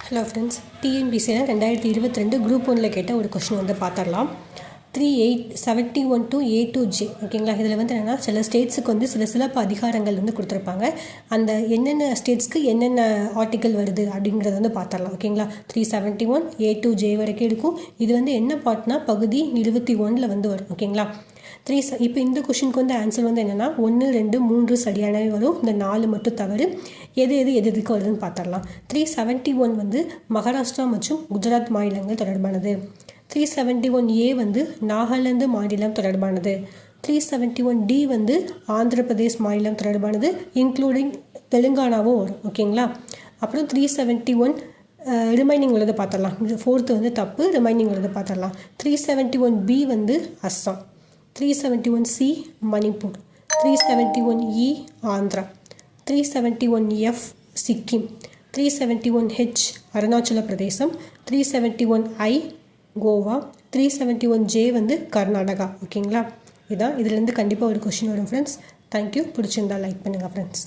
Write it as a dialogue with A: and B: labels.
A: Hello friends, டிஎன்பிசியில் 2022 group 1 கேட்ட ஒரு கொஷின் வந்து பார்த்துடலாம். 3871 to A to J ஓகேங்களா. இதில் வந்து என்னென்னா சில ஸ்டேட்ஸுக்கு வந்து சில சிறப்பு அதிகாரங்கள் வந்து கொடுத்துருப்பாங்க. அந்த என்னென்ன ஸ்டேட்ஸ்க்கு என்னென்ன ஆர்டிக்கல் வருது அப்படிங்கிறத வந்து பார்த்துடலாம். ஓகேங்களா. 371 A to J வரைக்கும் இருக்கும். இது வந்து என்ன பார்ட்னா பகுதி 21 வந்து வரும். ஓகேங்களா. இப்போ இந்த கொஷினுக்கு வந்து ஆன்சர் வந்து என்னென்னா 1, 2, 3 சரியானவே வரும். இந்த 4 மட்டும் தவறு. எதுக்கு வருதுன்னு பார்த்துடலாம். 371 வந்து மகாராஷ்டிரா மற்றும் குஜராத் மாநிலங்கள் தொடர்பானது. 371A வந்து நாகாலாந்து மாநிலம் தொடர்பானது. 371D வந்து ஆந்திர பிரதேஷ் மாநிலம் தொடர்பானது, இன்க்ளூடிங் தெலுங்கானாவும் வரும். ஓகேங்களா. அப்புறம் 371 ரிமைனிங் உள்ளதை பார்த்துடலாம். இது 4th வந்து தப்பு, ரிமைனிங் உள்ளதை பார்த்துடலாம். 371B வந்து Assam, 371C Manipur, 371E Andhra, 371F Sikkim, 371H Arunachal பிரதேசம், 371I கோவா, 371J வந்து கர்நாடகா. ஓகேங்களா. இதுலேருந்து கண்டிப்பாக ஒரு கொஷின் வரும் ஃப்ரெண்ட்ஸ். தேங்க்யூ. பிடிச்சிருந்தா லைக் பண்ணுங்கள் ஃப்ரெண்ட்ஸ்.